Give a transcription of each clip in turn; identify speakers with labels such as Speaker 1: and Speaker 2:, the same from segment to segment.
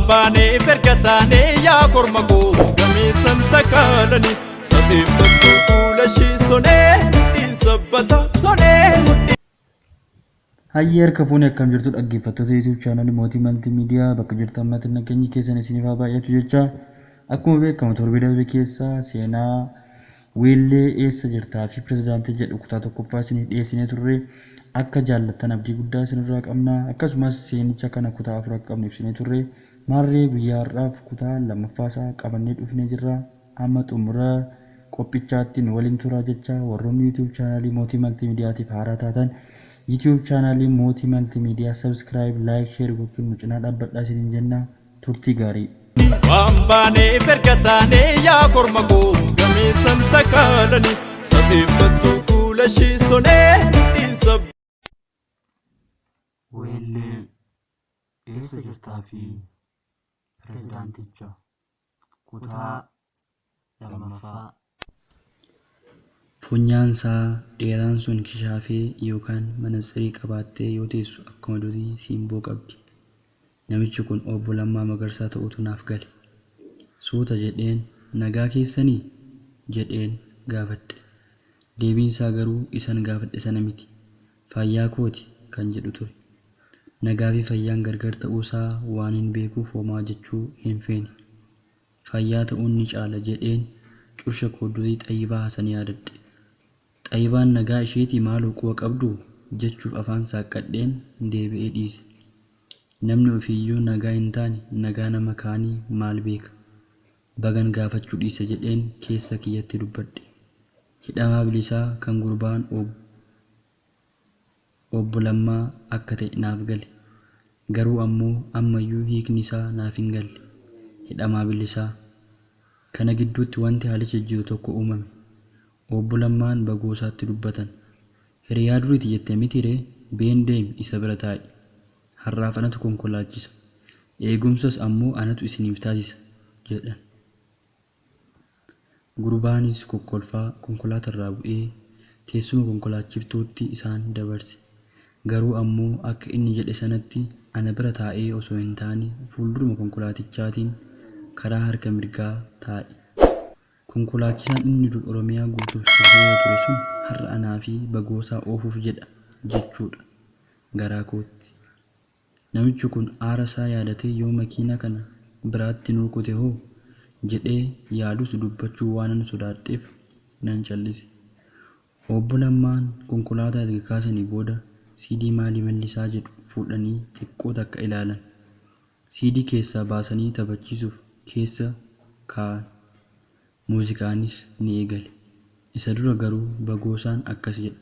Speaker 1: Wambane fergatane ya kormago game santa kalani satifatu kulashi sone isabbata sone.
Speaker 2: Hayyer kafuun akkam jirtu dhaggeeffattoota YouTube channel Mootii Multimedia bakka jirtan maatiin nageenyi keessan isiniif haa baay'atu jecha akkuma beekamu torbee darbe keessa seenaa weellee eessa jirtaa fi pirezidaantii jedhu kutaa tokkoffaa isiniif dhiyeessinee turre akka jaallattan abdii guddaa isinirraa qabna. Akkasumas seenicha kana kutaa afur akka qabnu ibsinee turre maarree guyyaa har'aaf kutaa lammaffaa isaa qabannee dhufnee jirra. Amma xumura qophichaattiin waliin turaa jecha warroonni YouTube channel Mootii Multimediaatiif haaraa taatan YouTube channel Mootii Multimedia subscribe, like, share gochuun nu cinaa dhaabbadhaa isiniin jenna. Turtii gaarii.
Speaker 1: Wambane fergatane ya kormago game santa kalani satifatu kulashi sone isabbata.
Speaker 2: Weellee eessa jirtaa fi pirezidaanticha kutaa lammaffaa. Funyaansaa dheeraan sun kishaafee yookaan manatsirii qabaattee yoo teessu akkuma durii siimboo qabdi. Namichi kun obbo Lammaa Magarsaa ta'utu naaf gale. Suuta jedheen nagaa keessanii jedheen gaafadhe. Deebiinsaa garuu isan gaafadhe sana miti. Fayyaa kooti kan jedhu ture. Nagaa fi fayyaan gargar ta'uusaa waan hin beekuuf homaa jechuu hin feene. Fayyaa ta'uun ni caala jedheen cursha kooddurii Xayyibaa Hasan yaadadhe. Xayyibaan nagaa isheetii maaloo quba qabdu jechuuf afaan saaqqadheen deebi'ee dhiise. Namni ofiiyyuu nagaa hin taane nagaa nama kaanii maal beeka? Bagan gaafachuu dhiise jedheen keessa kiyyatti dubbadhe. Hidhamaa bilisaa kan gurbaan obbo Lammaa akka ta'e naaf gale. Garuu ammoo ammayyuu hiikni isaa naaf hin galle. Hidhamaa bilisaa kana gidduutti wanti haalicha jiru tokko uumame. Obbo Lammaan bagoosaatti dubbatan. Hiriyaa duriiti jettee miti ree been deemi isa bira taa'i. Har'aaf anatu konkolaachisa. Eegumsas ammoo anatu isiniif taasisa jedhan. Gurbaanis kokkolfaa konkolaatarraa bu'ee teessuma konkolaachiftuutti isaan dabarse. Garuu ammoo akka inni jedhe sanatti ana bira taa'ee osoo hin taane fuulduruma konkolaatichaatiin karaa harka mirgaa taa'e. Konkolaachisaan inni dur Oromiyaa guutuuf shufeera ture sun har'a anaa fi bagoosaa oofuuf jedha jechuudha garaa kootti. Namichi kun aara isaa yaadatee yoo makiina kana biraatti nu rukute hoo jedhee yaadus dubbachuu waanan sodaadheef nan callise. Obbo Lammaan konkolaataa erga kaasanii booda CD maalii mallisaa jedhu fuudhanii xiqqoo takka ilaalan. CD keessaa baasanii taphachiisuuf keessa kaa'an. Muuziqaanis ni eegale. Isa dura garuu bagoosaan akkas jedha.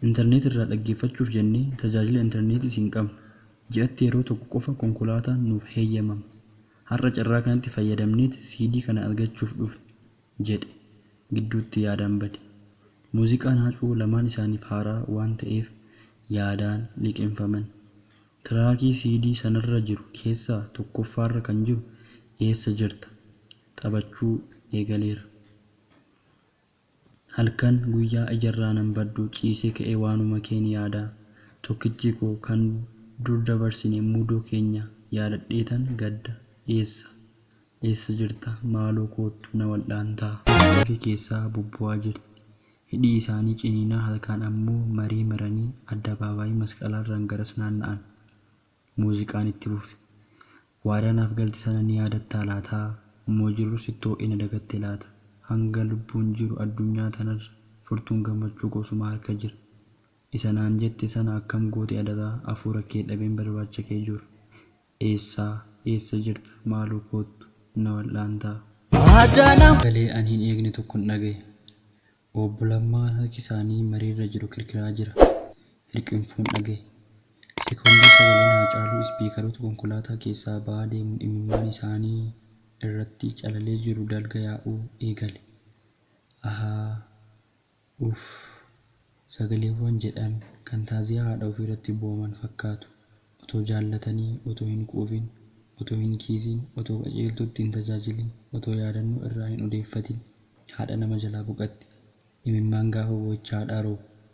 Speaker 2: Intarneet irraa dhaggeeffachuuf jennee tajaajila intarneetii hin qabnu. Ji'atti yeroo tokko qofa konkolaataan nuuf heeyyamama. Har'a carraa kanatti fayyadamneet CD kana argachuuf dhufne jedhe gidduutti yaadaan bade. Muuziqaan haacuu lamaan isaaniif haaraa waan ta'eef yaadaan liqeeffaman. Tiraakii CD sanarra jiru keessaa tokkoffaarra kan jiru eessa jirta taphachuu eegaleera. Halkan guyyaa ijarraa nan baddu ciisee ka'ee waanuma keen yaadaa tokkichi koo kan dur dabarsine muudoo keenya yaadadheetan gadda eessa jirta maaloo koottu na wal'aantaa. Lafi keessaa bubbu'aa jirti. Hidhii isaanii ciniinaa halkan ammoo marii maranii addabaabaayii masqalaarraan garas naanna'an. Muuziqaan itti fufe. Waadaanaaf galti sana ni yaadattaa laataa moo jirrus ittoo ina dagatte laata. Hanga lubbuun jiru addunyaa tanarra furtuun gammachuu gosuma harka jira. Isa naan jette sana akkam goote adataa hafuura kee dhabeen barbaacha kee jiru. Eessa jirta maaloo koottu na wal'aantaa. Galee an hin eegne tokkon dhagaye. Obbo Lammaan harki isaanii mariirra jiru kirkiraa jira. Hirqinfuun dhagaye. Sekoondii sagaleen haa caaluu ispiikaroota konkolaataa keessaa ba'aa deemuun imimmaan isaanii irratti calalee jiru dalga yaa'uu eegale. Sagaleewwan jedhan kan taaziyaa haadha ofiirratti booman fakkaatu. Otoo jaallatanii, otoo hin quufin, otoo hin kiisin, otoo qajeeltuutti hin tajaajilin, otoo yaadannoo irraa hin odeeffatin haadha nama jalaa boqatte. Imimmaan gaafa boo'icha haadhaa roobu